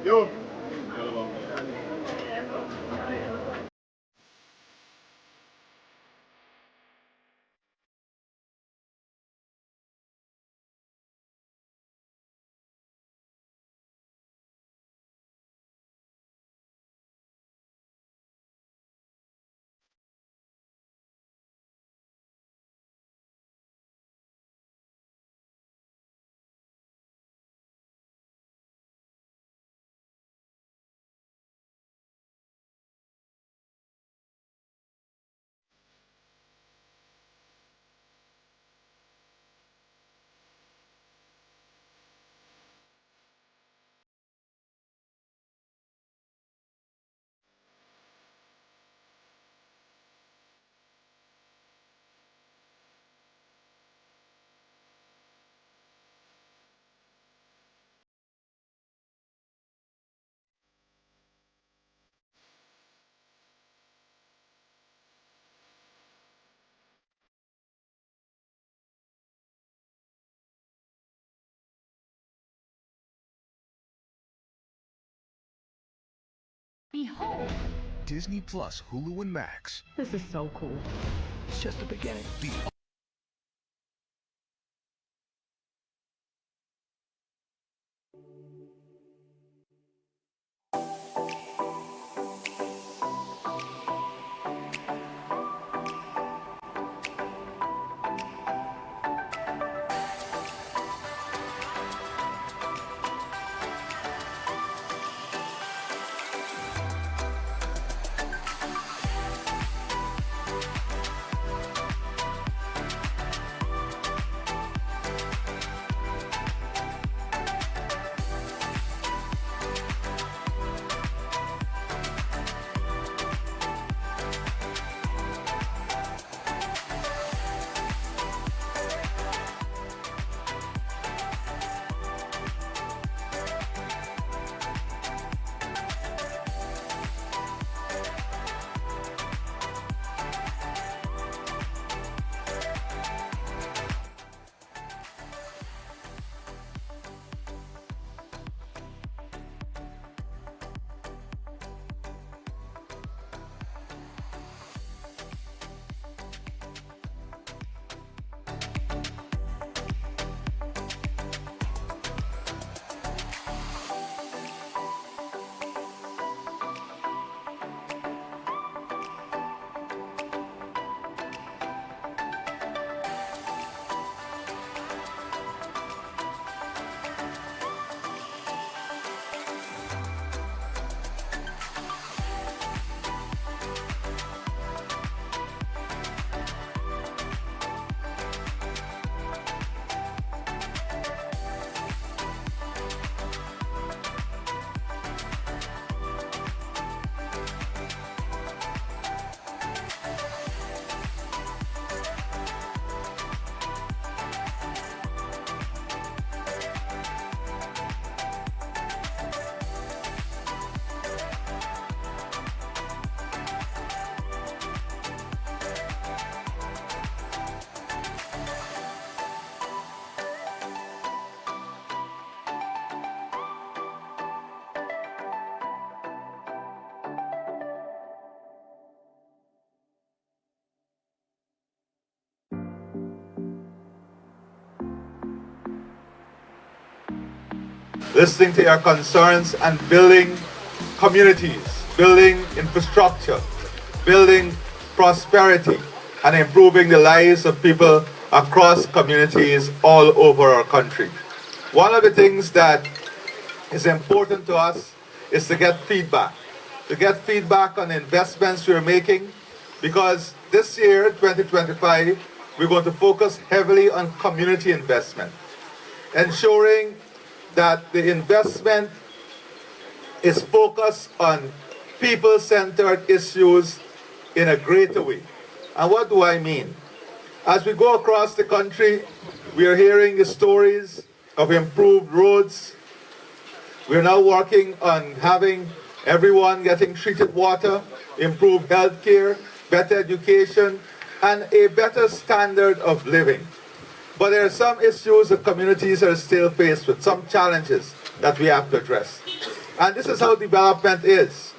Yo. Behold! Disney Plus, Hulu, and Max. This is so cool. It's just the beginning. Listening to your concerns and building communities, building infrastructure, building prosperity, and improving the lives of people across communities all over our country. One of the things that is important to us is to get feedback on the investments we're making, because this year, 2025, we're going to focus heavily on community investment, ensuring that the investment is focused on people-centered issues in a greater way. And what do I mean? As we go across the country, we are hearing the stories of improved roads. We're now working on having everyone getting treated water, improved health care, better education, and a better standard of living. But there are some issues that communities are still faced with, some challenges that we have to address. And this is how development is.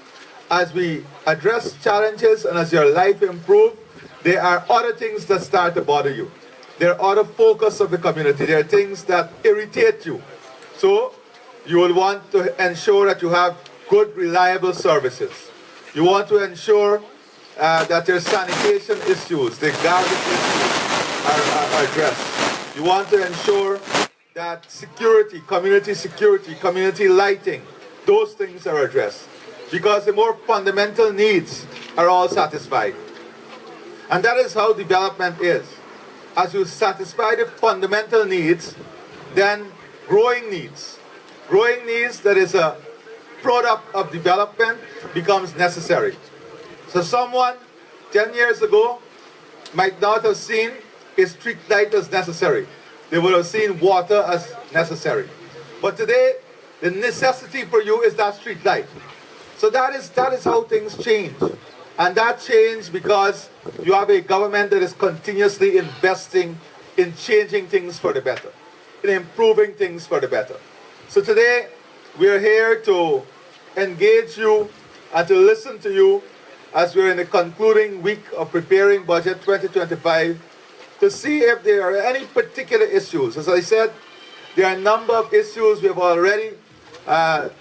As we address challenges and as your life improves, there are other things that start to bother you. There are other focus of the community. There are things that irritate you. So you will want to ensure that you have good, reliable services. You want to ensure that your sanitation issues, the garbage issues are addressed. You want to ensure that security, community lighting, those things are addressed. Because the more fundamental needs are all satisfied. And that is how development is. As you satisfy the fundamental needs, then growing needs that is a product of development becomes necessary. So someone 10 years ago might not have seen a street light as necessary. They would have seen water as necessary. But today, the necessity for you is that street light. So that is how things change. And that changed because you have a government that is continuously investing in changing things for the better, in improving things for the better. So today, we are here to engage you and to listen to you as we're in the concluding week of preparing Budget 2025 to see if there are any particular issues. As I said, there are a number of issues we have already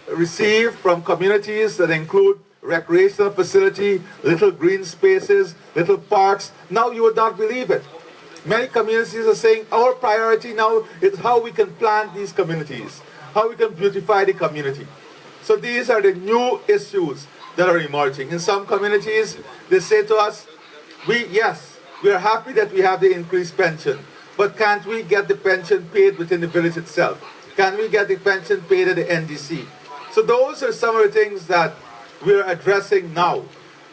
received from communities that include recreational facility, little green spaces, little parks. Now you would not believe it. Many communities are saying our priority now is how we can plant these communities, how we can beautify the community. So these are the new issues that are emerging. In some communities, they say to us, we are happy that we have the increased pension, but can't we get the pension paid within the village itself? Can we get the pension paid at the NDC? So those are some of the things that we're addressing now,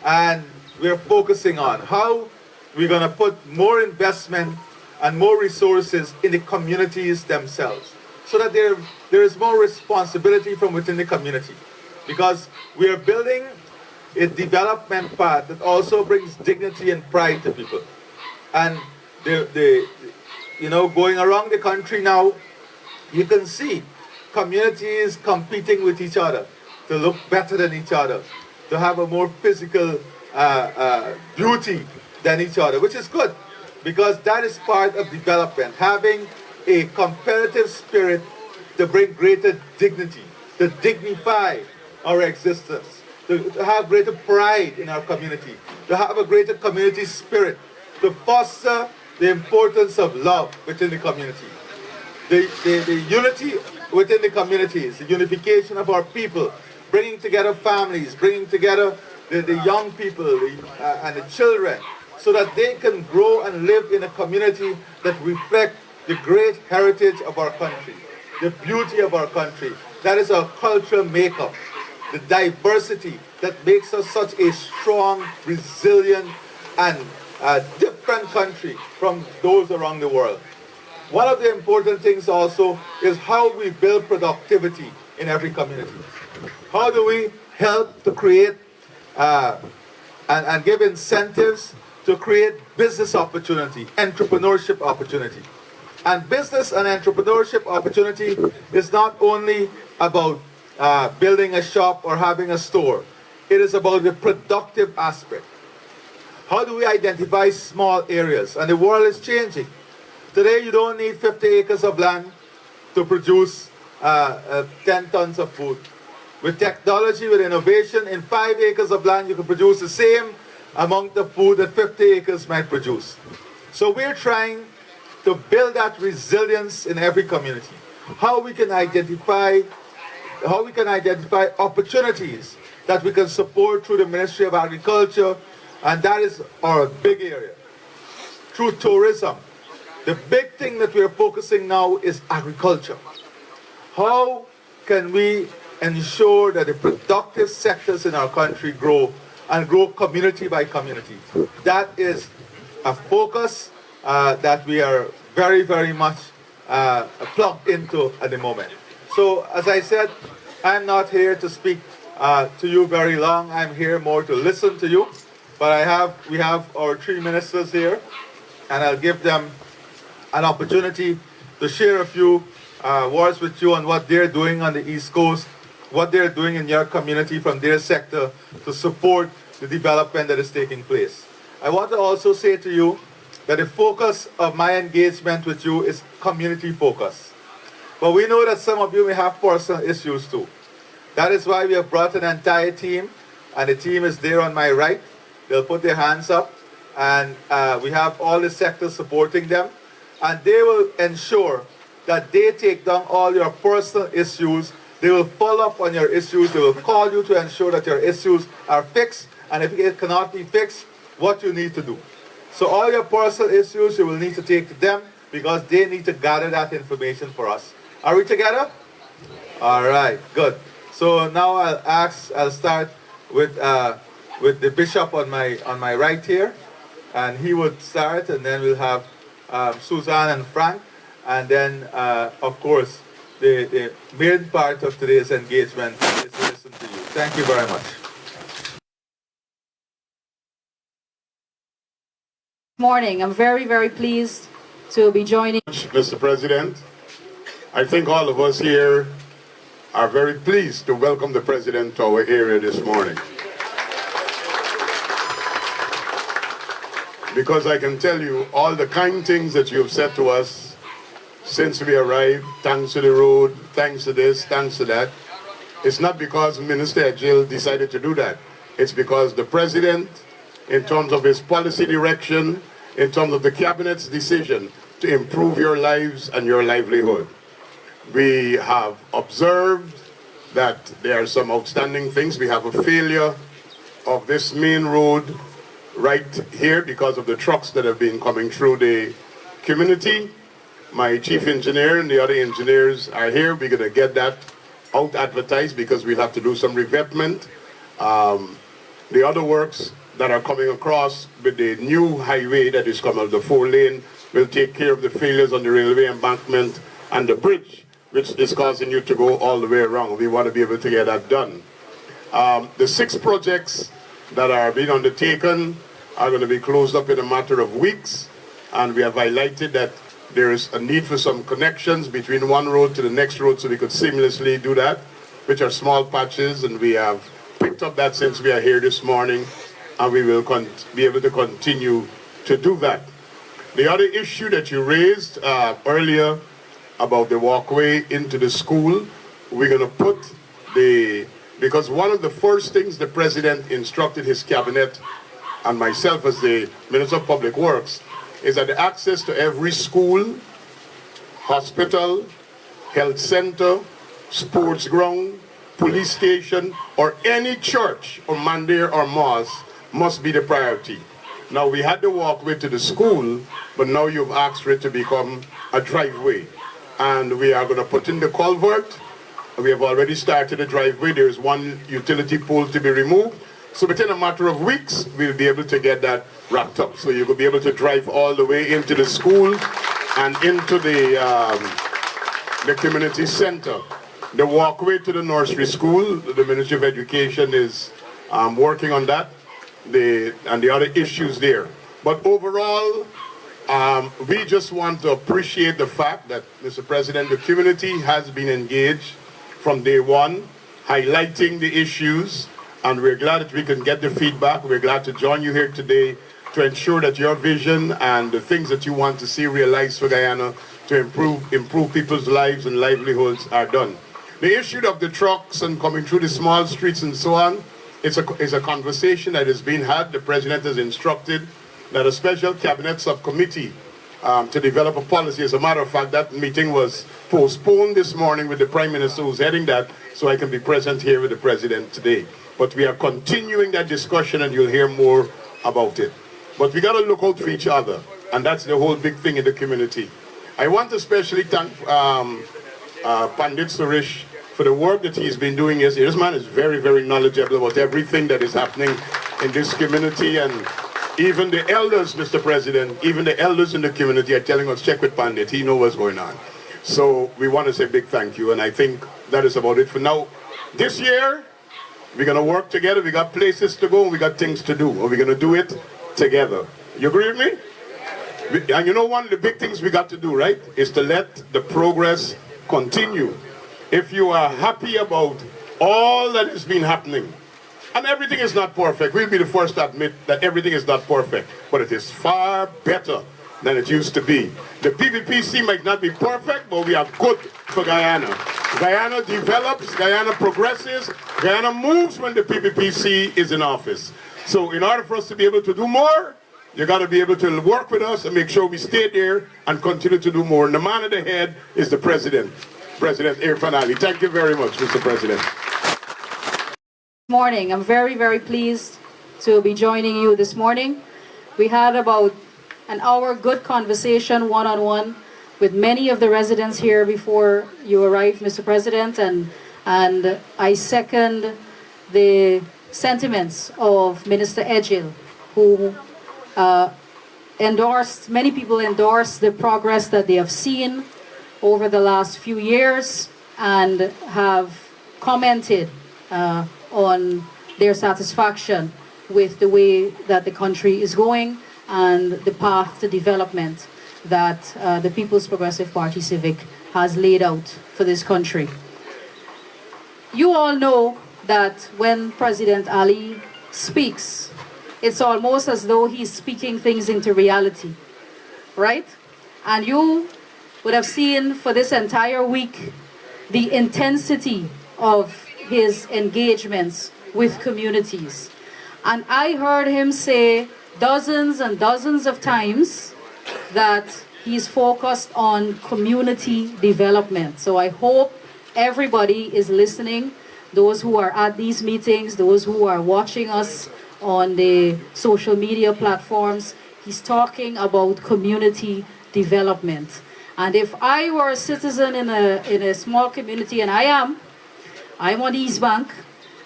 and we're focusing on how we're going to put more investment and more resources in the communities themselves, so that there is more responsibility from within the community. Because we are building a development path that also brings dignity and pride to people. And going around the country now, you can see communities competing with each other to look better than each other, to have a more physical beauty than each other, which is good, because that is part of development, having a competitive spirit to bring greater dignity, to dignify our existence, to have greater pride in our community, to have a greater community spirit, to foster the importance of love within the community, the unity within the communities, the unification of our people, bringing together families, bringing together the young people and the children, so that they can grow and live in a community that reflects the great heritage of our country, the beauty of our country. That is our cultural makeup, the diversity that makes us such a strong, resilient, and different country from those around the world. One of the important things also is how we build productivity in every community. How do we help to create and give incentives to create business opportunity, entrepreneurship opportunity. And business and entrepreneurship opportunity is not only about building a shop or having a store. It is about the productive aspect. How do we identify small areas? And the world is changing. Today you don't need 50 acres of land to produce 10 tons of food. With technology, with innovation, in 5 acres of land you can produce the same amount of food that 50 acres might produce. So we're trying to build that resilience in every community. How we can identify opportunities that we can support through the Ministry of Agriculture, and that is our big area. Through tourism. The big thing that we're focusing now is agriculture. How can we ensure that the productive sectors in our country grow, and grow community by community? That is a focus that we are very, very much plugged into at the moment. So, as I said, I'm not here to speak to you very long. I'm here more to listen to you. But we have our three ministers here, and I'll give them an opportunity to share a few words with you on what they're doing on the East Coast, what they're doing in your community from their sector to support the development that is taking place. I want to also say to you that the focus of my engagement with you is community focus. But we know that some of you may have personal issues too. That is why we have brought an entire team, and the team is there on my right. They'll put their hands up, and we have all the sectors supporting them, and they will ensure that they take down all your personal issues. They will follow up on your issues. They will call you to ensure that your issues are fixed, and if it cannot be fixed, what you need to do. So all your personal issues you will need to take to them, because they need to gather that information for us. Are we together? All right, good. So now I'll start with the bishop on my right here, and he would start, and then we'll have Suzanne and Frank, and then of course the main part of today's engagement is to listen to you. Thank you very much. Morning. I'm very, very pleased to be joining. Mr. President, I think all of us here are very pleased to welcome the President to our area this morning. Because I can tell you all the kind things that you've said to us since we arrived, thanks to the road, thanks to this, thanks to that. It's not because Minister Jill decided to do that. It's because the President, in terms of his policy direction, in terms of the Cabinet's decision to improve your lives and your livelihood. We have observed that there are some outstanding things. We have a failure of this main road right here because of the trucks that have been coming through the community. My chief engineer and the other engineers are here. We're going to get that out advertised because we'll have to do some revetment. The other works that are coming across with the new highway that is coming, the 4-lane, will take care of the failures on the railway embankment and the bridge, which is causing you to go all the way around. We want to be able to get that done. The 6 projects that are being undertaken are going to be closed up in a matter of weeks, and we have highlighted that there is a need for some connections between one road to the next road so we could seamlessly do that, which are small patches, and we have picked up that since we are here this morning, and we will be able to continue to do that. The other issue that you raised earlier about the walkway into the school, we're going to put because one of the first things the President instructed his cabinet and myself as the Minister of Public Works is that the access to every school, hospital, health center, sports ground, police station, or any church or mandir or mosque must be the priority. Now, we had the walkway to the school, but now you've asked for it to become a driveway. And we are going to put in the culvert. We have already started the driveway. There's one utility pole to be removed. So within a matter of weeks, we'll be able to get that wrapped up. So you will be able to drive all the way into the school and into the community center. The walkway to the nursery school, the Ministry of Education is working on that. And the other issues there. But overall, we just want to appreciate the fact that, Mr. President, the community has been engaged from day one, highlighting the issues, and we're glad that we can get the feedback. We're glad to join you here today to ensure that your vision and the things that you want to see realized for Guyana to improve people's lives and livelihoods are done. The issue of the trucks and coming through the small streets and so on, it's a conversation that is being had. The President has instructed that a special cabinet subcommittee to develop a policy. As a matter of fact, that meeting was postponed this morning with the Prime Minister who's heading that, so I can be present here with the President today. But we are continuing that discussion and you'll hear more about it. But we got to look out for each other, and that's the whole big thing in the community. I want to especially thank Pandit Suresh for the work that he's been doing. This man is very, very knowledgeable about everything that is happening in this community, and even the elders, Mr. President, even the elders in the community are telling us, check with Pandit, he knows what's going on. So we want to say big thank you, and I think that is about it for now. This year, We're going to work together. We got places to go. We got things to do. And we're going to do it together. You agree with me? And you know one of the big things we got to do, right, is to let the progress continue. If you are happy about all that has been happening, and everything is not perfect, we'll be the first to admit that everything is not perfect, but it is far better than it used to be. The PPPC might not be perfect, but we are good for Guyana. Guyana develops, Guyana progresses, Guyana moves when the PPPC is in office. So in order for us to be able to do more, you got to be able to work with us and make sure we stay there and continue to do more. And the man at the head is the President, President Irfaan Ali. Thank you very much, Mr. President. Good morning. I'm very, very pleased to be joining you this morning. We had about an hour good conversation one-on-one with many of the residents here before you arrived, Mr. President, and I second the sentiments of Minister Edgil, who many people endorsed the progress that they have seen over the last few years and have commented on their satisfaction with the way that the country is going and the path to development that the People's Progressive Party Civic has laid out for this country. You all know that when President Ali speaks, it's almost as though he's speaking things into reality, right? And you would have seen for this entire week the intensity of his engagements with communities. And I heard him say dozens and dozens of times that he's focused on community development. So I hope everybody is listening, those who are at these meetings, those who are watching us on the social media platforms. He's talking about community development. And if I were a citizen in a small community, and I'm on East Bank,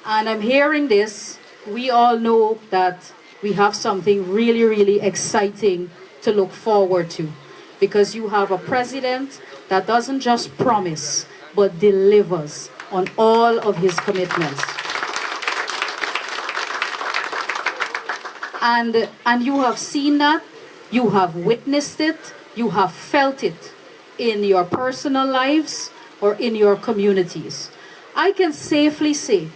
and I'm hearing this, we all know that we have something really, really exciting to look forward to. Because you have a president that doesn't just promise, but delivers on all of his commitments. And you have seen that, you have witnessed it, you have felt it in your personal lives or in your communities. I can safely say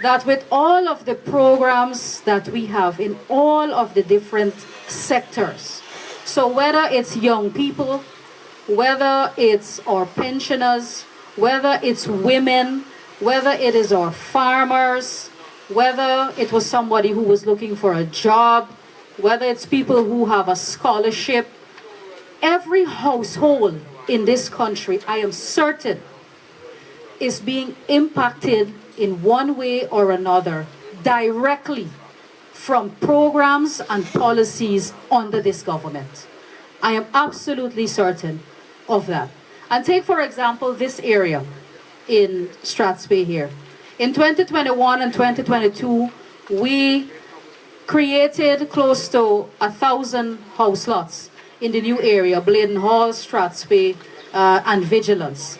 that with all of the programs that we have in all of the different sectors, so whether it's young people, whether it's our pensioners, whether it's women, whether it is our farmers, whether it was somebody who was looking for a job, whether it's people who have a scholarship, every household in this country, I am certain, is being impacted in one way or another directly from programs and policies under this government. I am absolutely certain of that. And take, for example, this area in Stratsphey here. In 2021 and 2022, we created close to 1,000 house lots in the new area, Bladen Hall, Stratsphey, and Vigilance.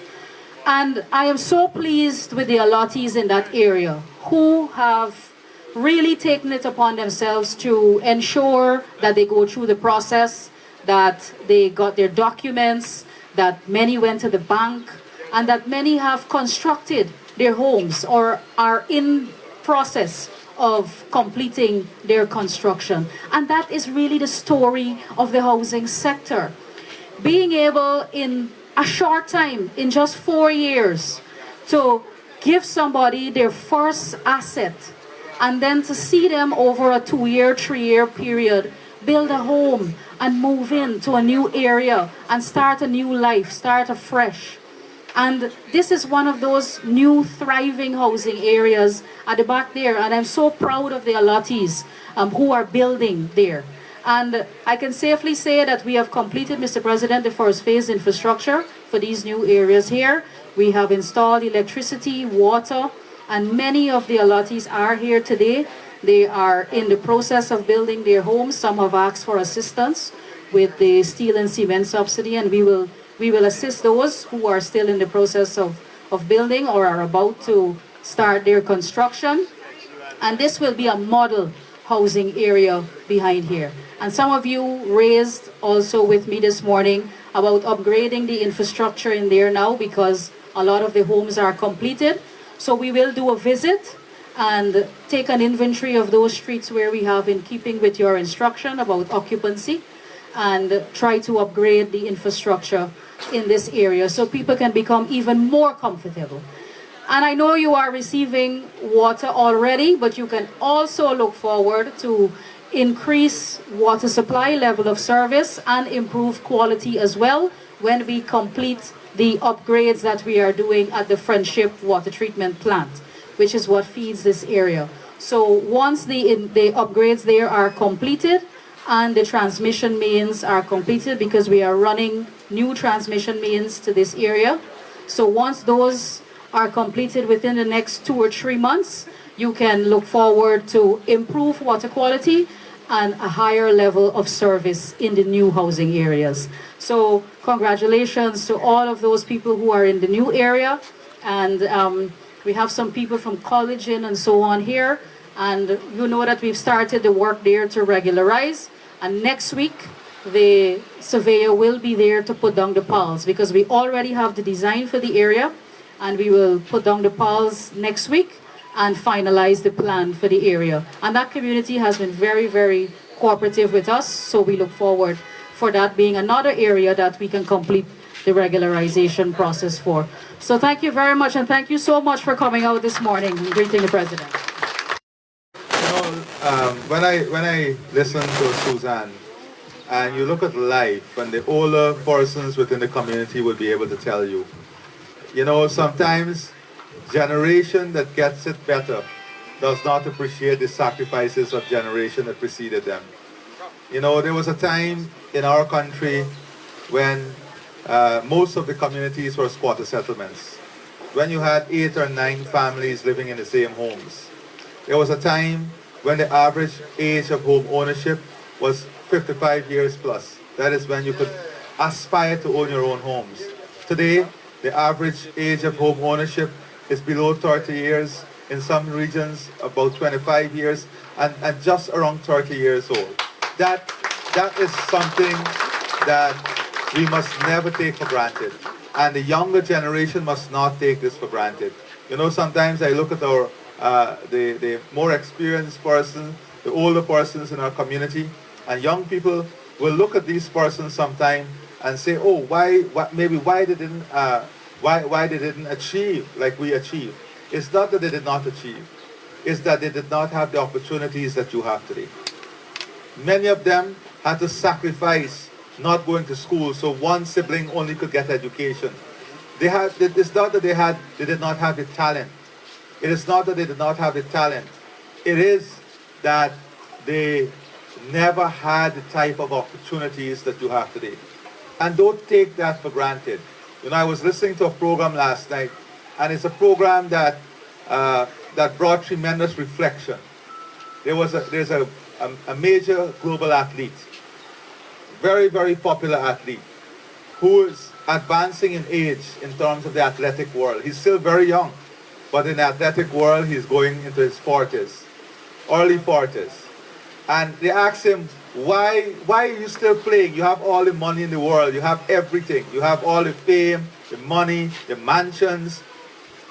And I am so pleased with the allottees in that area who have really taken it upon themselves to ensure that they go through the process, that they got their documents, that many went to the bank, and that many have constructed their homes or are in process of completing their construction. And that is really the story of the housing sector. Being able in a short time, in just 4 years, to give somebody their first asset and then to see them over a 2-year, 3-year period build a home and move into a new area and start a new life, start afresh. And this is one of those new thriving housing areas at the back there. And I'm so proud of the allottees who are building there. And I can safely say that we have completed, Mr. President, the first phase infrastructure for these new areas here. We have installed electricity, water, and many of the allottees are here today. They are in the process of building their homes. Some have asked for assistance with the steel and cement subsidy, and we will assist those who are still in the process of building or are about to start their construction. And this will be a model housing area behind here. And some of you raised also with me this morning about upgrading the infrastructure in there now because a lot of the homes are completed. So we will do a visit and take an inventory of those streets where we have, in keeping with your instruction about occupancy, and try to upgrade the infrastructure in this area so people can become even more comfortable. And I know you are receiving water already, but you can also look forward to increase water supply, level of service, and improve quality as well when we complete the upgrades that we are doing at the Friendship Water Treatment Plant, which is what feeds this area. So once the upgrades there are completed and the transmission mains are completed, because we are running new transmission mains to this area. So once those are completed within the next 2 or 3 months, you can look forward to improved water quality and a higher level of service in the new housing areas. So congratulations to all of those people who are in the new area. And we have some people from College Inn and so on here. And you know that we've started the work there to regularize. And next week, the surveyor will be there to put down the piles, because we already have the design for the area. And we will put down the piles next week and finalize the plan for the area. And that community has been very, very cooperative with us. So we look forward for that being another area that we can complete the regularization process for. So thank you very much, and thank you so much for coming out this morning and greeting the President. When I listen to Suzanne, and you look at life, and the older persons within the community will be able to tell you, sometimes generation that gets it better does not appreciate the sacrifices of generation that preceded them. There was a time in our country when most of the communities were squatter settlements, when you had 8 or 9 families living in the same homes. There was a time when the average age of home ownership was 55 years plus. That is when you could aspire to own your own homes. Today, the average age of home ownership is below 30 years, in some regions about 25 years, and just around 30 years old. That is something that we must never take for granted. And the younger generation must not take this for granted. Sometimes I look at our the more experienced persons, the older persons in our community, and young people will look at these persons sometime and say, oh, why they didn't achieve like we achieved. It's not that they did not achieve. It's that they did not have the opportunities that you have today. Many of them had to sacrifice not going to school so one sibling only could get education. It's not that they did not have the talent. It is not that they did not have the talent. It is that they never had the type of opportunities that you have today. And don't take that for granted. I was listening to a program last night, and it's a program that brought tremendous reflection. There's a major global athlete, very, very popular athlete, who is advancing in age in terms of the athletic world. He's still very young, but in the athletic world, he's going into his 40s, early 40s. And they asked him, why are you still playing? You have all the money in the world. You have everything. You have all the fame, the money, the mansions.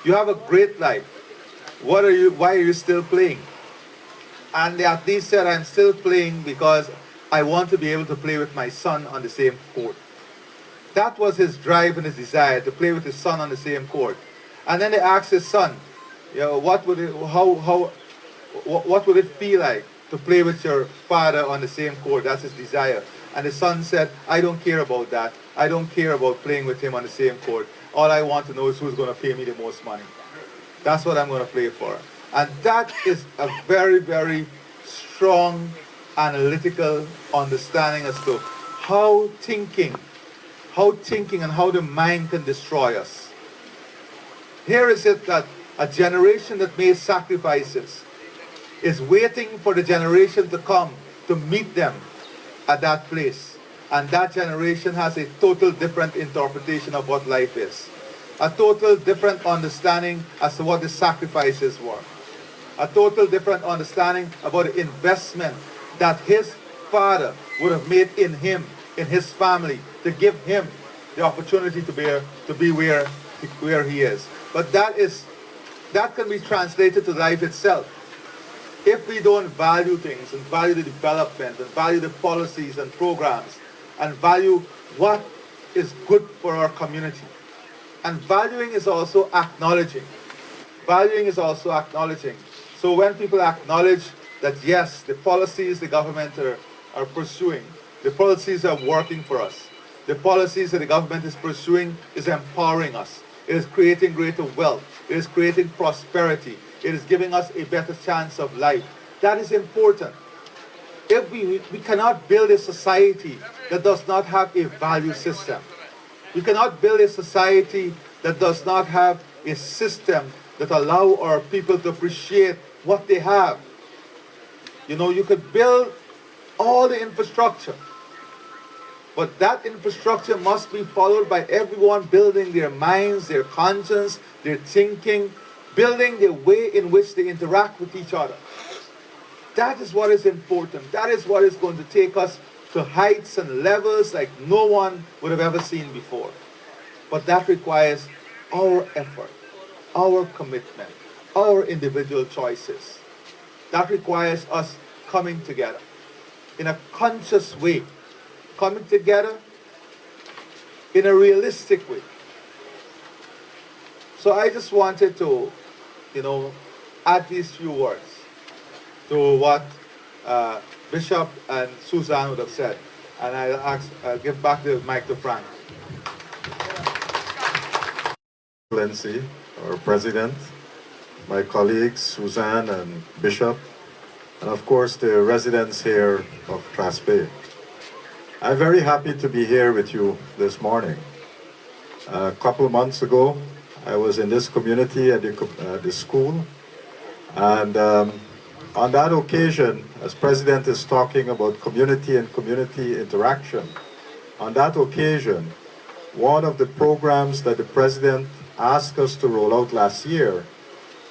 You have a great life. Why are you still playing? And the athlete said, I'm still playing because I want to be able to play with my son on the same court. That was his drive and his desire, to play with his son on the same court. And then they asked his son, what would it feel like to play with your father on the same court? That's his desire. And the son said, I don't care about that. I don't care about playing with him on the same court. All I want to know is who's going to pay me the most money. That's what I'm going to play for. And that is a very, very strong analytical understanding as to how thinking and how the mind can destroy us. Here is it that a generation that made sacrifices is waiting for the generation to come to meet them at that place. And that generation has a total different interpretation of what life is. a total different understanding as to what the sacrifices were, a total different understanding about the investment that his father would have made in him, in his family, to give him the opportunity to be where he is. But that can be translated to life itself. If we don't value things and value the development and value the policies and programs and value what is good for our community, and valuing is also acknowledging. Valuing is also acknowledging. So when people acknowledge that yes, the policies the government are pursuing, the policies are working for us, the policies that the government is pursuing is empowering us, it is creating greater wealth, it is creating prosperity, it is giving us a better chance of life. That is important. If we cannot build a society that does not have a value system. We cannot build a society that does not have a system that allow our people to appreciate what they have. You know, you could build all the infrastructure, but that infrastructure must be followed by everyone building their minds, their conscience, their thinking, building the way in which they interact with each other. That is what is important. That is what is going to take us to heights and levels like no one would have ever seen before. But that requires our effort, our commitment, our individual choices. That requires us coming together in a conscious way, coming together in a realistic way. So I just wanted to, add these few words to what Bishop and Suzanne would have said. And I'll give back the mic to Frank. Excellency, our President, my colleagues, Suzanne and Bishop, and of course the residents here of Stratsphey. I'm very happy to be here with you this morning. A couple of months ago, I was in this community at the school, and on that occasion, as President is talking about community and community interaction, on that occasion, one of the programs that the President asked us to roll out last year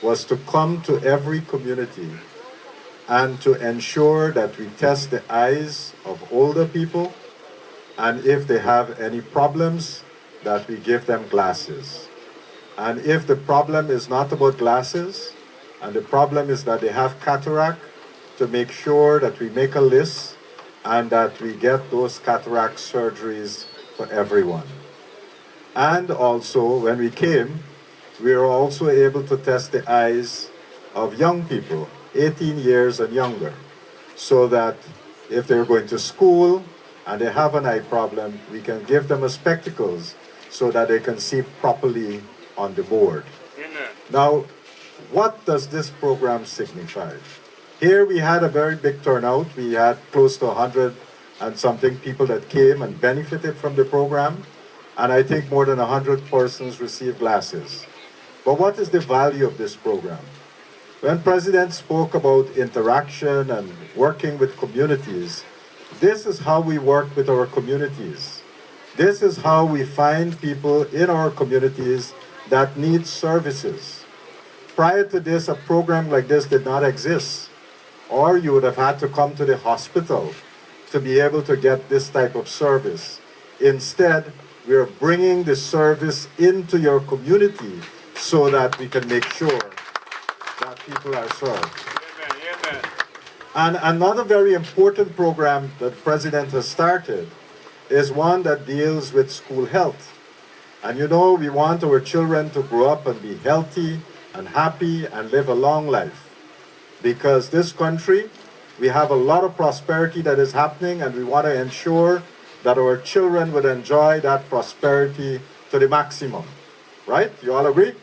was to come to every community and to ensure that we test the eyes of older people, and if they have any problems, that we give them glasses. And if the problem is not about glasses, and the problem is that they have cataract, to make sure that we make a list and that we get those cataract surgeries for everyone. And also, when we came, we were also able to test the eyes of young people, 18 years and younger, so that if they're going to school and they have an eye problem, we can give them a spectacles so that they can see properly on the board. Amen. Now, what does this program signify? Here we had a very big turnout. We had close to 100 and something people that came and benefited from the program. And I think more than 100 persons received glasses. But what is the value of this program? When President spoke about interaction and working with communities, this is how we work with our communities. This is how we find people in our communities that need services. Prior to this, a program like this did not exist, or you would have had to come to the hospital to be able to get this type of service. Instead, we are bringing the service into your community so that we can make sure that people are served. Amen, amen. And another very important program that the President has started is one that deals with school health. And we want our children to grow up and be healthy and happy and live a long life. Because this country, we have a lot of prosperity that is happening, and we want to ensure that our children would enjoy that prosperity to the maximum. Right? You all agree?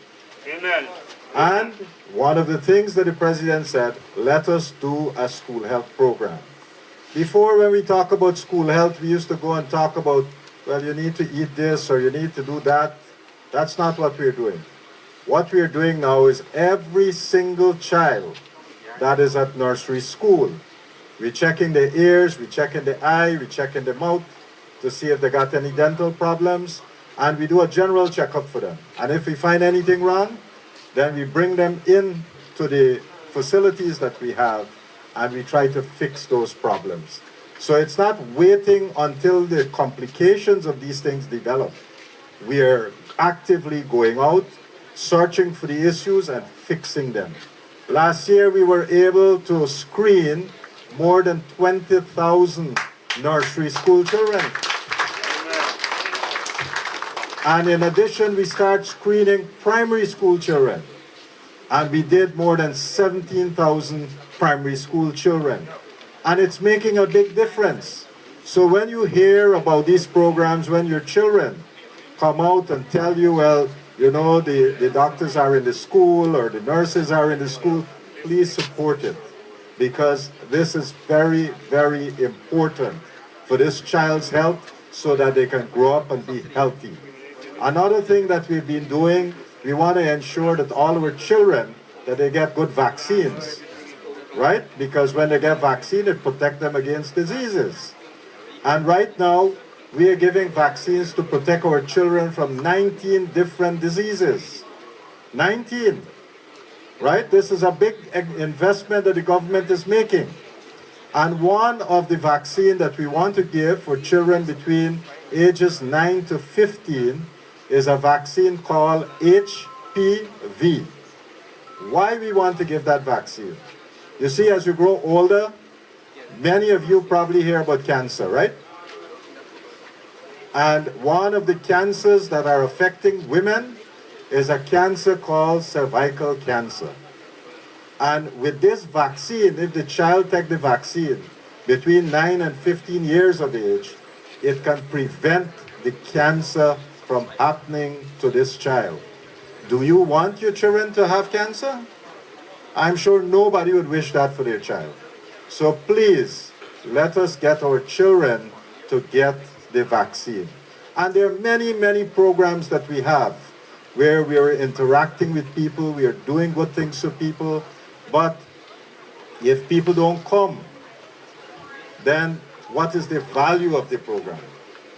Amen. And one of the things that the President said, let us do a school health program. Before, when we talk about school health, we used to go and talk about, well, you need to eat this or you need to do that. That's not what we're doing. What we're doing now is every single child that is at nursery school, we're checking the ears, we're checking the eye, we're checking the mouth to see if they got any dental problems. and we do a general checkup for them. And if we find anything wrong, then we bring them in to the facilities that we have, and we try to fix those problems. So it's not waiting until the complications of these things develop. We are actively going out, searching for the issues and fixing them. Last year we were able to screen more than 20,000 nursery school children. And in addition, we start screening primary school children. And we did more than 17,000 primary school children. And it's making a big difference. So when you hear about these programs, when your children come out and tell you, well, you know, the doctors are in the school or the nurses are in the school, please support it. Because this is very, very important for this child's health so that they can grow up and be healthy. Another thing that we've been doing, we want to ensure that all our children, that they get good vaccines, right? Because when they get vaccine, it protects them against diseases. And right now, we are giving vaccines to protect our children from 19 different diseases. 19, right? This is a big investment that the government is making. And one of the vaccines that we want to give for children between ages 9 to 15 is a vaccine called HPV. Why we want to give that vaccine? You see, as you grow older, many of you probably hear about cancer, right? And one of the cancers that are affecting women is a cancer called cervical cancer. And with this vaccine, if the child takes the vaccine between 9 and 15 years of age, it can prevent the cancer from happening to this child. Do you want your children to have cancer? I'm sure nobody would wish that for their child. So please, let us get our children to get the vaccine. And there are many, many programs that we have where we are interacting with people, we are doing good things for people, but if people don't come, then what is the value of the program?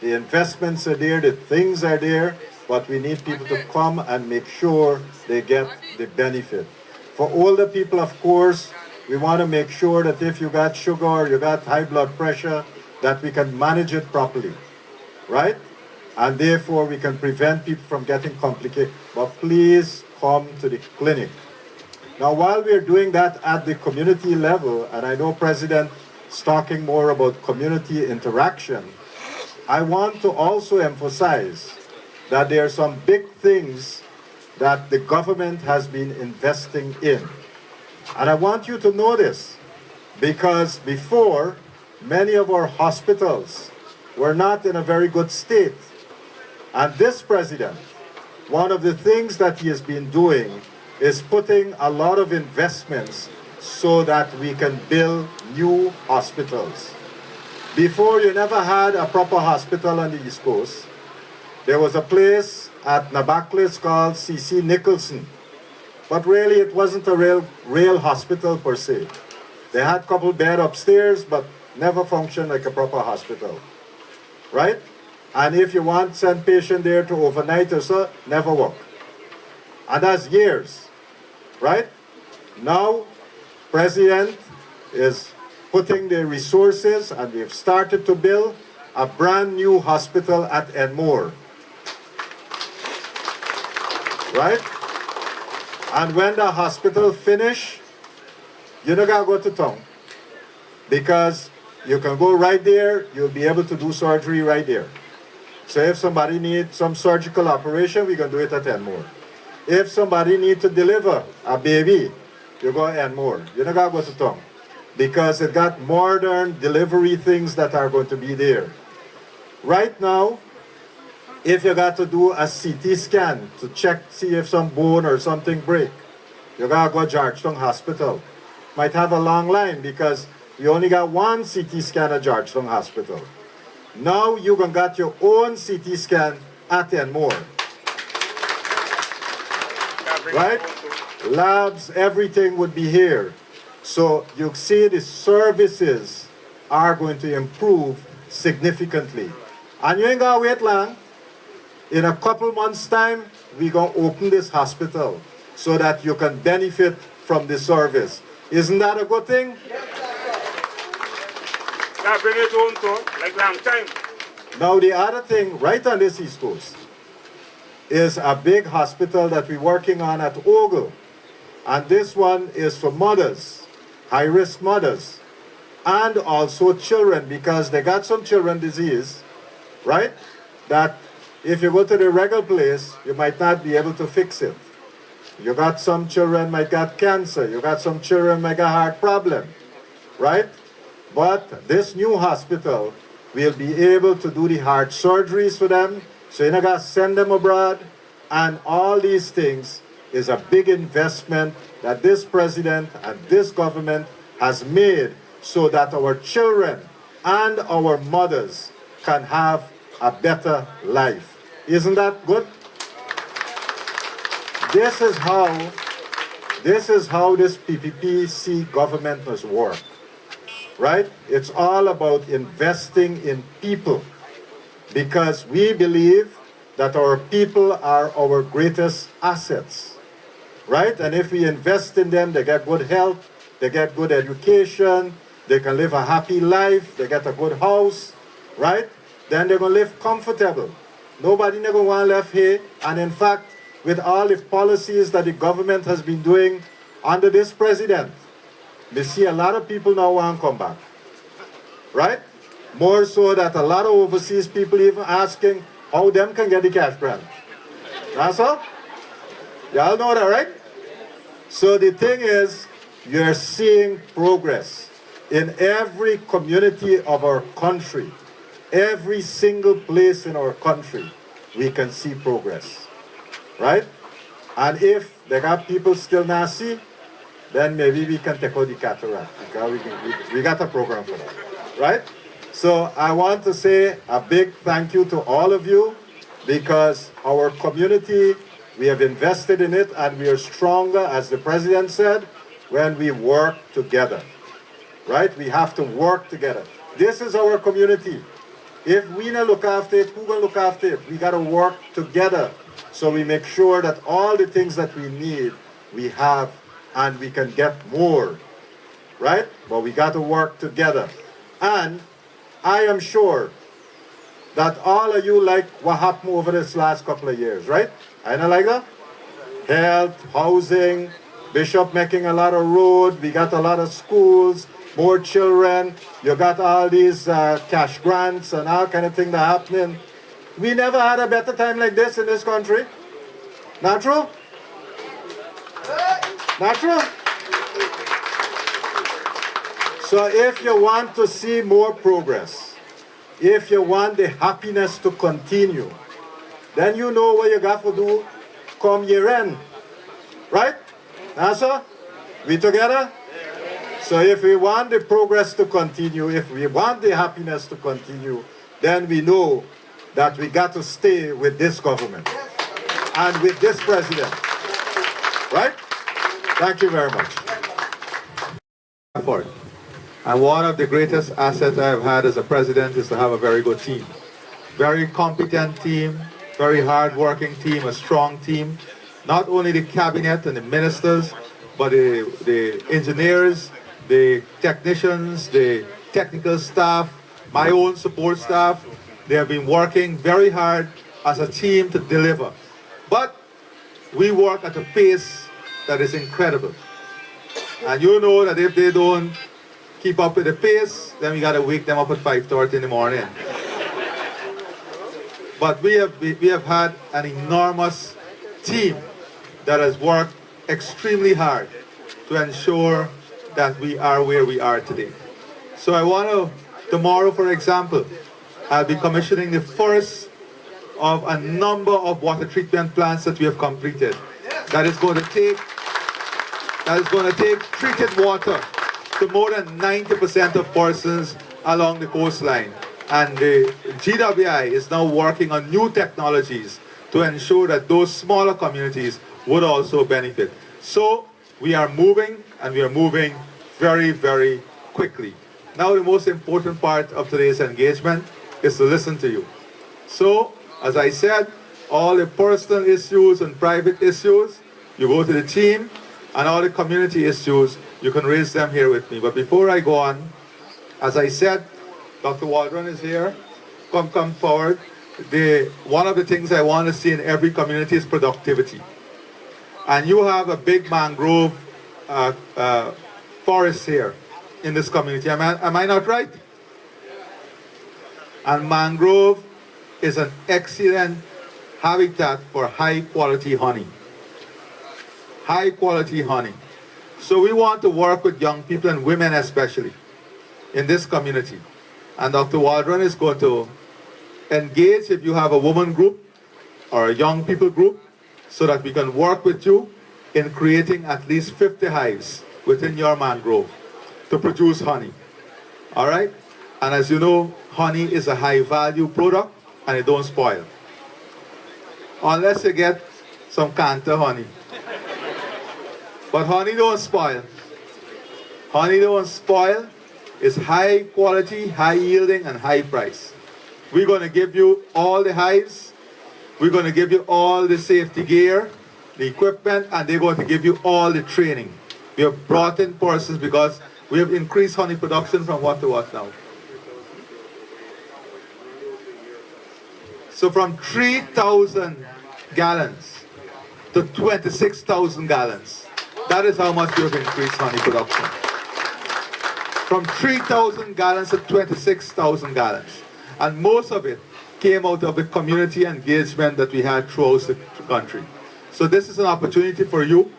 The investments are there, the things are there, but we need people to come and make sure they get the benefit. For older people, of course, we want to make sure that if you got sugar or you got high blood pressure, that we can manage it properly, right? And therefore, we can prevent people from getting complicated. But please come to the clinic. Now, while we're doing that at the community level, and I know President is talking more about community interaction, I want to also emphasize that there are some big things that the government has been investing in. And I want you to know this, because before, many of our hospitals were not in a very good state. And this president, one of the things that he has been doing is putting a lot of investments so that we can build new hospitals. Before, you never had a proper hospital on the East Coast. There was a place at Nabaklis called C.C. Nicholson. But really, it wasn't a real hospital per se. They had a couple beds upstairs, but never functioned like a proper hospital. Right? And if you want to send patient there to overnight or so, never work. And that's years. Right? Now, President is putting the resources, and we've started to build a brand new hospital at Enmore. Right? And when the hospital finish, you don't gotta go to town. Because you can go right there, you'll be able to do surgery right there. So if somebody needs some surgical operation, we can do it at Enmore. If somebody needs to deliver a baby, you go Enmore. You don't gotta go to town. Because it got modern delivery things that are going to be there. Right now, if you got to do a CT scan to check, see if some bone or something break, you gotta go to Georgetown Hospital. Might have a long line because you only got one CT scan at Georgetown Hospital. Now you can get your own CT scan at Enmore. Right? Labs, everything would be here. So you see the services are going to improve significantly. And you ain't gonna wait long. In a couple months' time, we're going to open this hospital so that you can benefit from the service. Isn't that a good thing? That bring it home too, like long time. Now the other thing, right on this East Coast, is a big hospital that we're working on at Ogle. And this one is for mothers, high-risk mothers, and also children, because they got some children disease, right? That if you go to the regular place, you might not be able to fix it. You got some children might got cancer, you got some children might got heart problem, right? But this new hospital will be able to do the heart surgeries for them, so you don't got to send them abroad, and all these things is a big investment that this president and this government has made so that our children and our mothers can have a better life. Isn't that good? This is how this PPPC government must work, right? It's all about investing in people, because we believe that our people are our greatest assets, right? And if we invest in them, they get good health, they get good education, they can live a happy life, they get a good house, right? Then they're going to live comfortable. Nobody never want to live here. And in fact, with all the policies that the government has been doing under this president, we see a lot of people now want to come back, right? More so that a lot of overseas people even asking how them can get the cash grant. That's all? Y'all know that, right? So the thing is, you're seeing progress in every community of our country. Every single place in our country, we can see progress, right? And if they got people still not see, then maybe we can take out the cataract, because we got a program for that, right? So I want to say a big thank you to all of you, because our community, we have invested in it, and we are stronger, as the president said, when we work together, right? We have to work together. This is our community. If we don't look after it, who will look after it? We got to work together, so we make sure that all the things that we need, we have, and we can get more, right? But we got to work together. And I am sure that all of you like what happened over this last couple of years, right? I know like that? Health, housing, Bishop making a lot of road, we got a lot of schools, more children, you got all these cash grants and all kind of thing that happening. We never had a better time like this in this country. Not true? Not true? So if you want to see more progress, if you want the happiness to continue, then you know what you got to do come year end. Right? That's all? We together? So if we want the progress to continue, if we want the happiness to continue, then we know that we got to stay with this government and with this president. Right? Thank you very much. And one of the greatest assets I've had as a president is to have a very good team. Very competent team, very hard-working team, a strong team. Not only the cabinet and the ministers, but the engineers, the technicians, the technical staff, my own support staff. They have been working very hard as a team to deliver. But we work at a pace that is incredible. And you know that if they don't keep up with the pace, then we got to wake them up at 5:30 in the morning. But we have had an enormous team that has worked extremely hard to ensure that we are where we are today. So I want to, tomorrow for example, I'll be commissioning the first of a number of water treatment plants that we have completed. That is going to take treated water to more than 90% of persons along the coastline. And the GWI is now working on new technologies to ensure that those smaller communities would also benefit. So we are moving, and we are moving very, very quickly. Now the most important part of today's engagement is to listen to you. So, as I said, All the personal issues and private issues, you go to the team, and all the community issues, you can raise them here with me. But before I go on, as I said, Dr. Waldron is here. Come forward. One of the things I want to see in every community is productivity. And you have a big mangrove forest here in this community. Am I not right? And mangrove is an excellent habitat for high quality honey. High quality honey. So we want to work with young people and women especially in this community. And Dr. Waldron is going to engage if you have a woman group or a young people group so that we can work with you in creating at least 50 hives within your mangrove to produce honey. All right? And as you know, honey is a high value product and it don't spoil. Unless you get some Canter honey. But honey don't spoil. Honey don't spoil. It's high quality, high yielding, and high price. We're going to give you all the hives. We're going to give you all the safety gear, the equipment, and they're going to give you all the training. We have brought in persons because we have increased honey production from what to what now? So from 3,000 gallons to 26,000 gallons. That is how much we have increased honey production. From 3,000 gallons to 26,000 gallons. And most of it came out of the community engagement that we had throughout the country. So this is an opportunity for you.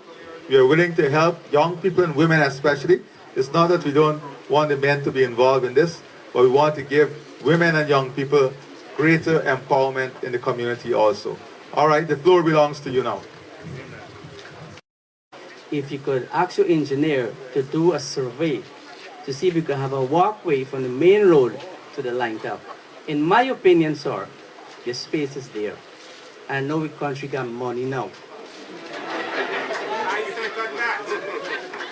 We are willing to help young people and women especially. It's not that we don't want the men to be involved in this, but we want to give women and young people greater empowerment in the community also. All right, the floor belongs to you now. If you could ask your engineer to do a survey to see if you can have a walkway from the main road to the line top. In my opinion, sir, the space is there. I know we country got money now.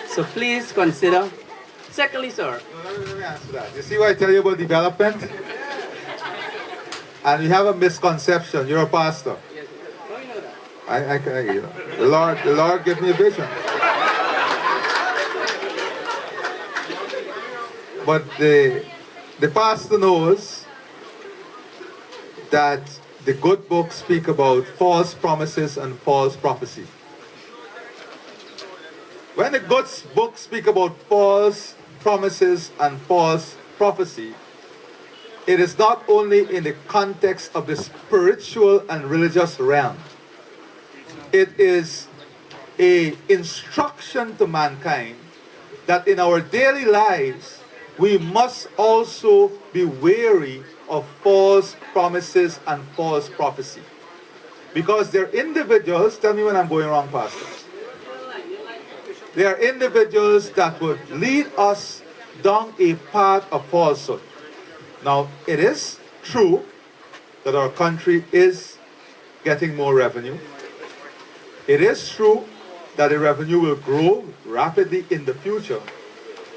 So please consider. Secondly, sir. Let me answer that. You see what I tell you about development? And you have a misconception. You're a pastor. Yes, no, you know that. The Lord gave me a vision. But the pastor knows that the good books speak about false promises and false prophecy. When the good books speak about false promises and false prophecy, it is not only in the context of the spiritual and religious realm. It is an instruction to mankind that in our daily lives, we must also be wary of false promises and false prophecy. Because they're individuals, tell me when I'm going wrong, Pastor. They are individuals that would lead us down a path of falsehood. Now, it is true that our country is getting more revenue. It is true that the revenue will grow rapidly in the future,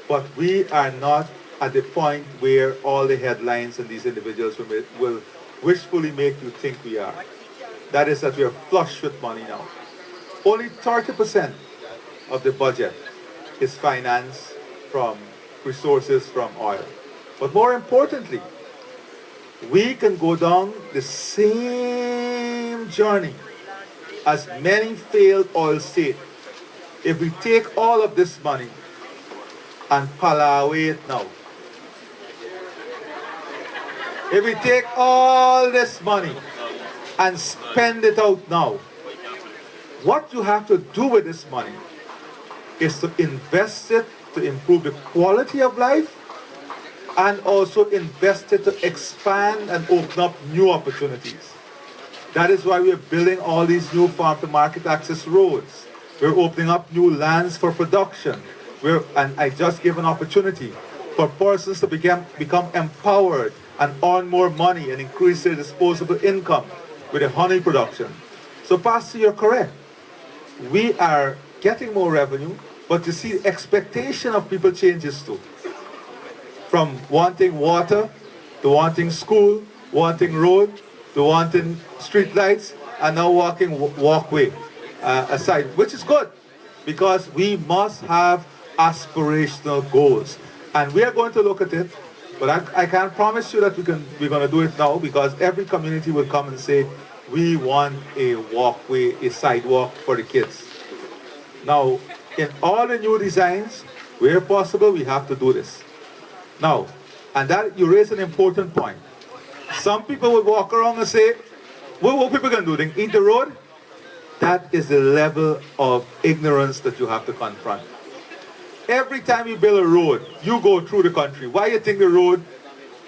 but we are not at the point where all the headlines and these individuals will wishfully make you think we are. That is that we are flush with money now. Only 30% of the budget is financed from resources from oil. But more importantly, we can go down the same journey as many failed oil states if we take all of this money and palawe it now. If we take all this money and spend it out now, what you have to do with this money is to invest it to improve the quality of life and also invest it to expand and open up new opportunities. That is why we are building all these new farm-to-market access roads. We're opening up new lands for production. And I just gave an opportunity for persons to become empowered and earn more money and increase their disposable income with the honey production. So, Pastor, you're correct. We are getting more revenue, but you see, the expectation of people changes too. From wanting water, to wanting school, wanting road, to wanting street lights, and now walkway aside, which is good because we must have aspirational goals. And we are going to look at it, but I can't promise you that we're going to do it now because every community will come and say, we want a walkway, a sidewalk for the kids. Now, in all the new designs, where possible, we have to do this. Now, and that you raise an important point. Some people will walk around and say, well, what people going to do? They eat the road? That is the level of ignorance that you have to confront. Every time you build a road, you go through the country. Why you think the road,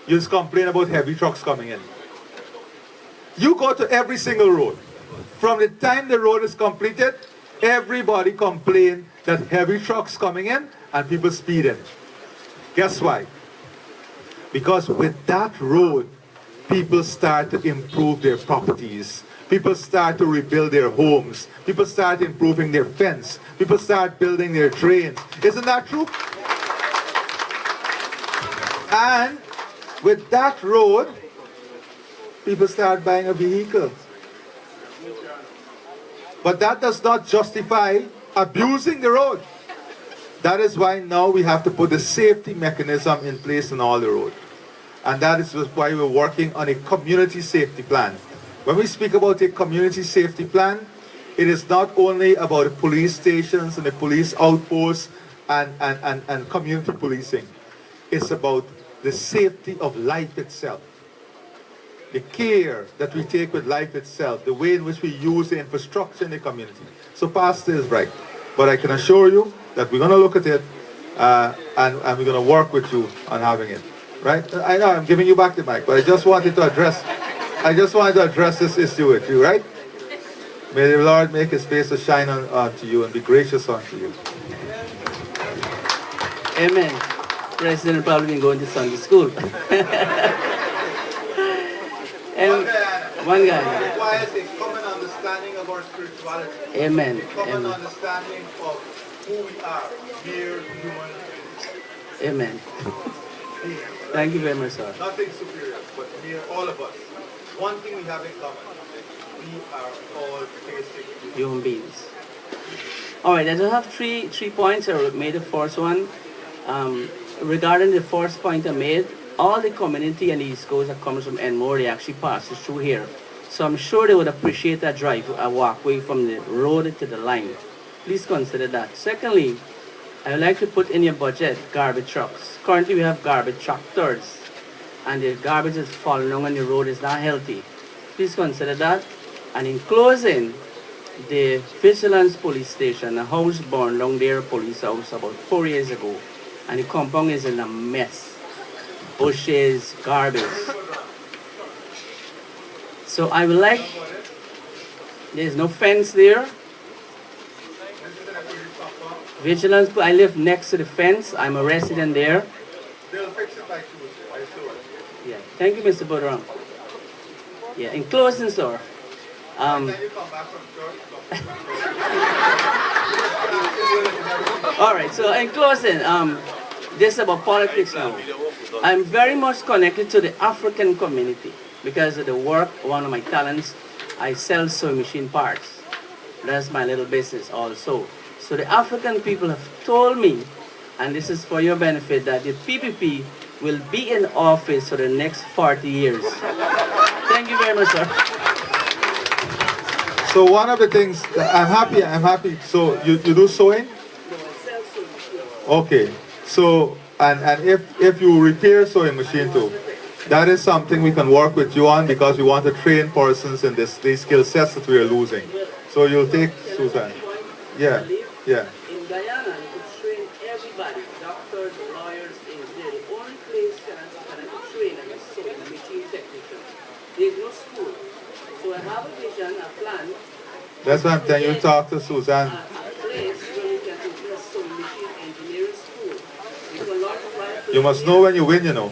you just complain about heavy trucks coming in? You go to every single road. From the time the road is completed, everybody complain that heavy trucks coming in and people speeding. Guess why? Because with that road, people start to improve their properties. People start to rebuild their homes. People start improving their fence. People start building their drains. Isn't that true? And with that road, people start buying a vehicle. But that does not justify abusing the road. That is why now we have to put the safety mechanism in place on all the roads. And that is why we're working on a community safety plan. When we speak about a community safety plan, it is not only about the police stations and the police outposts and community policing. It's about the safety of life itself. The care that we take with life itself, the way in which we use the infrastructure in the community. So Pastor is right. But I can assure you that we're going to look at it and we're going to work with you on having it. Right? I know I'm giving you back the mic, but I just wanted to address this issue with you, right? May the Lord make his face to shine unto you and be gracious unto you. Amen. President probably been going to Sunday school. And one guy. It requires a common understanding of our spirituality. Amen. A common Amen. understanding of who we are, mere human beings. Amen. Thank you very much, sir. Nothing superior, but mere all of us. One thing we have in common. We are all basic Human beings. All right, I just have three points. I made the first one. Regarding the first point I made, all the community and the East Coast that comes from Enmore, they actually passes through here. So I'm sure they would appreciate that drive, a walkway from the road to the line. Please consider that. Secondly, I would like to put in your budget garbage trucks. Currently we have garbage tractors and the garbage is falling down and the road is not healthy. Please consider that. And in closing, the Vigilance Police Station, a house burned down there, a police house about 4 years ago. And the compound is in a mess. Bushes, garbage. So I would like, there's no fence there. Vigilance, I live next to the fence. I'm a resident there. They'll fix it by Tuesday, I assure you. Yeah, thank you, Mr. Bodram. Yeah, in closing, sir. Then you come back from church. All right, so in closing, this is about politics now. I'm very much connected to the African community because of the work, one of my talents, I sell sewing machine parts. That's my little business also. So the African people have told me, and this is for your benefit, that the PPP will be in office for the next 40 years. Thank you very much, sir. So one of the things, I'm happy. So you do sewing? Okay. So, and if you repair sewing machine too, that is something we can work with you on because we want to train persons in these skill sets that we are losing. So you'll take Susan. Yeah. Yeah. In Guyana, you could train everybody, doctors, lawyers, engineers. The only place can I train as a sewing machine technician. There's no school. So I have a vision, a plan. That's what I'm telling you. Talk to Susan. A place where we can open a sewing machine engineering school. Because a lot of You must know when you win, you know.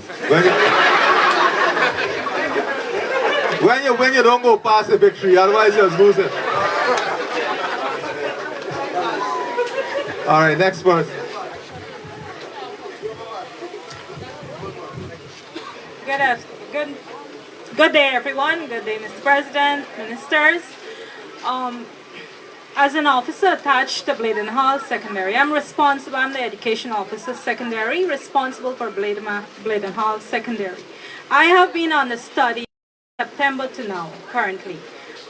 When you win, you don't go past the victory. Otherwise, you just lose it. All right, next person. Good day, everyone. Good day, Mr. President, ministers. Um, as an officer attached to Bladen Hall Secondary, I'm the education officer secondary, responsible for Bladen Hall Secondary. I have been on the study September to now, currently.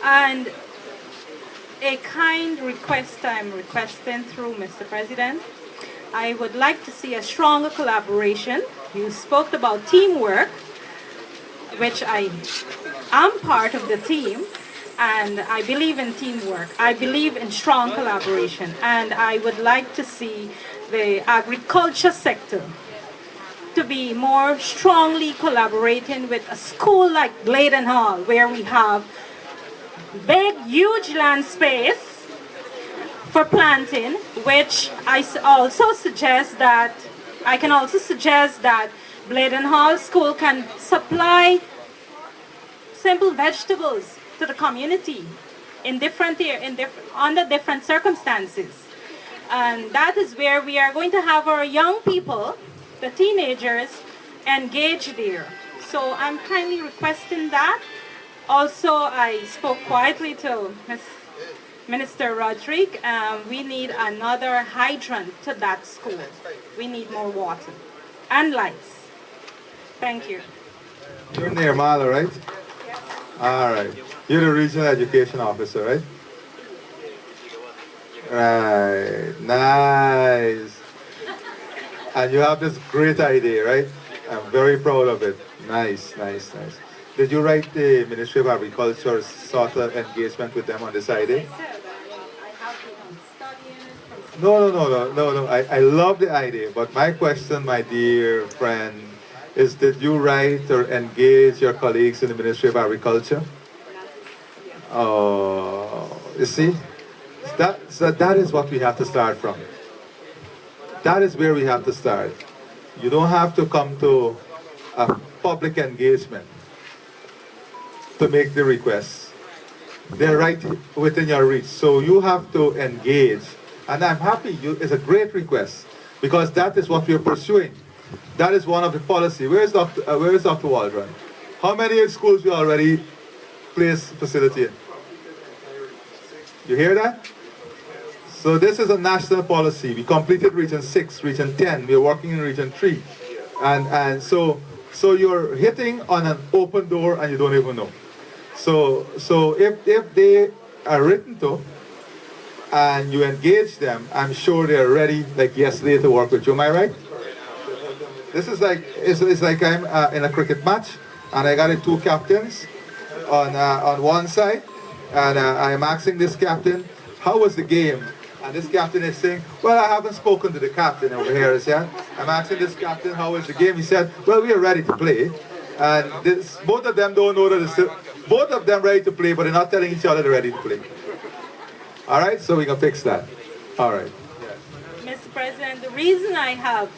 And a kind request I'm requesting through Mr. President. I would like to see a stronger collaboration. You spoke about teamwork, which I am part of the team, and I believe in teamwork. I believe in strong collaboration, and I would like to see the agriculture sector to be more strongly collaborating with a school like Bladen Hall, where we have big, huge land space for planting, which I can also suggest that Bladen Hall School can supply simple vegetables to the community under different circumstances. And that is where we are going to have our young people, the teenagers, engaged there. So I'm kindly requesting that. Also, I spoke quietly to Minister Rodrigue. We need another hydrant to that school. We need more water and lights. Thank you. You're near Mala, right? All right. You're the regional education officer, right? Right. Nice. And you have this great idea, right? I'm very proud of it. Nice, nice, nice. Did you write the Ministry of Agriculture sort of engagement with them on this idea? No. I love the idea, but my question, my dear friend, is did you write or engage your colleagues in the Ministry of Agriculture? Oh, you see? That is what we have to start from. That is where we have to start. You don't have to come to a public engagement to make the requests. They're right within your reach. So you have to engage. And I'm happy, it's a great request because that is what we're pursuing. That is one of the policy. Where is Dr. Waldron? How many schools we already placed facility in? You hear that? So this is a national policy. We completed Region 6, Region 10. We're working in Region 3. And so you're hitting on an open door and you don't even know. So if they are written to and you engage them, I'm sure they're ready like yesterday to work with you. Am I right? This is like, it's like I'm in a cricket match and I got the two captains on one side and I'm asking this captain, how was the game? And this captain is saying, well, I haven't spoken to the captain over here. Yeah? I'm asking this captain, how was the game? He said, well, we are ready to play. And both of them don't know that both of them ready to play, but they're not telling each other they're ready to play. All right, so we can fix that. All right. Mr. President, the reason I have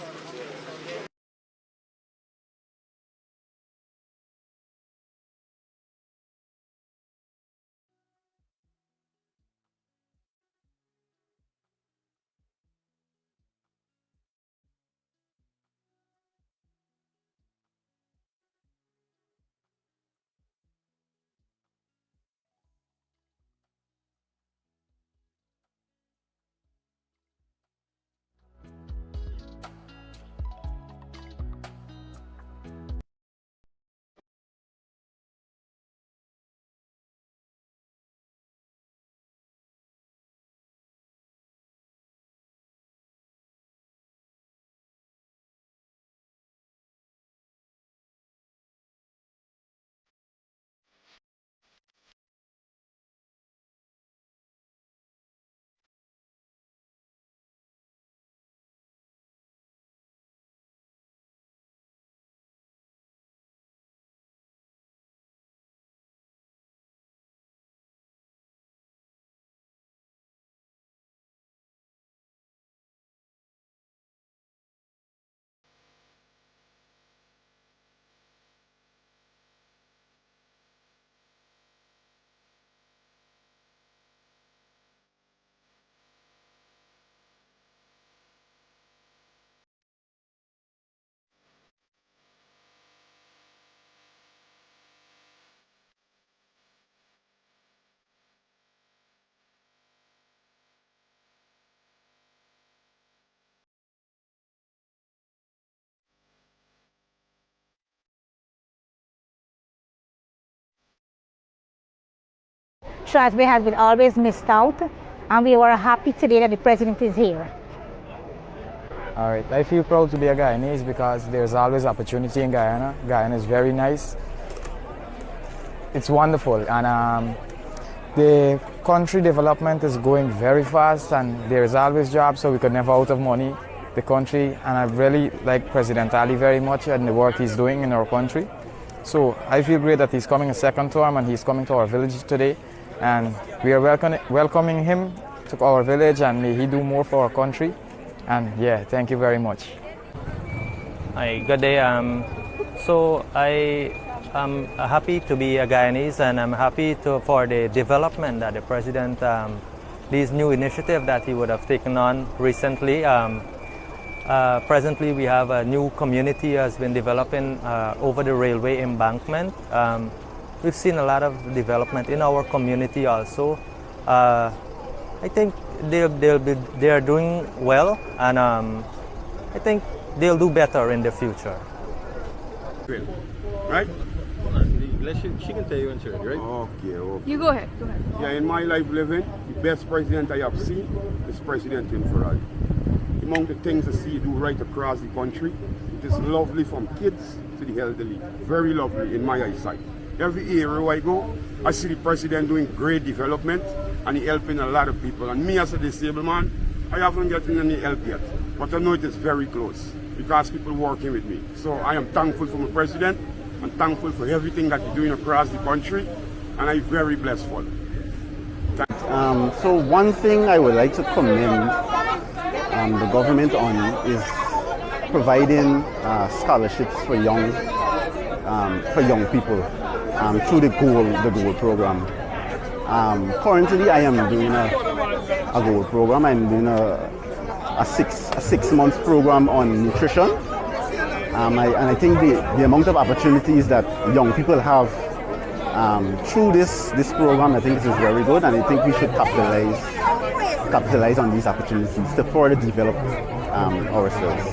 Stratsphey has been always missed out, and we were happy today that the president is here. All right, I feel proud to be a Guyanese because there's always opportunity in Guyana. Guyana is very nice. It's wonderful, and the country development is going very fast, and there's always jobs, so we could never out of money. The country, and I really like President Ali very much and the work he's doing in our country. So I feel great that he's coming a second term and he's coming to our village today, and we are welcoming him to our village, and may he do more for our country. And yeah, thank you very much. Hi, good day. So I am happy to be a Guyanese, and I'm happy for the development that the president, these new initiatives that he would have taken on recently. Presently, we have a new community has been developing over the railway embankment. We've seen a lot of development in our community also. I think they are doing well, and I think they'll do better in the future. Right? She can tell you when she's ready, right? Okay. You go ahead. Yeah, in my life living, the best president I have seen is President Irfaan. The amount of things I see do right across the country, it is lovely from kids to the elderly. Very lovely in my eyesight. Every area I go, I see the president doing great development, and he helping a lot of people. And me as a disabled man, I haven't gotten any help yet, but I know it is very close because people working with me. So I am thankful for my president. I'm thankful for everything that he's doing across the country, and I'm very blessed for it. So one thing I would like to commend the government on is providing scholarships for young people through the Gold program. Currently, I am doing a Gold program. I'm doing a six month program on nutrition. And I think the amount of opportunities that young people have through this program, I think this is very good, and I think we should capitalize on these opportunities to further develop ourselves.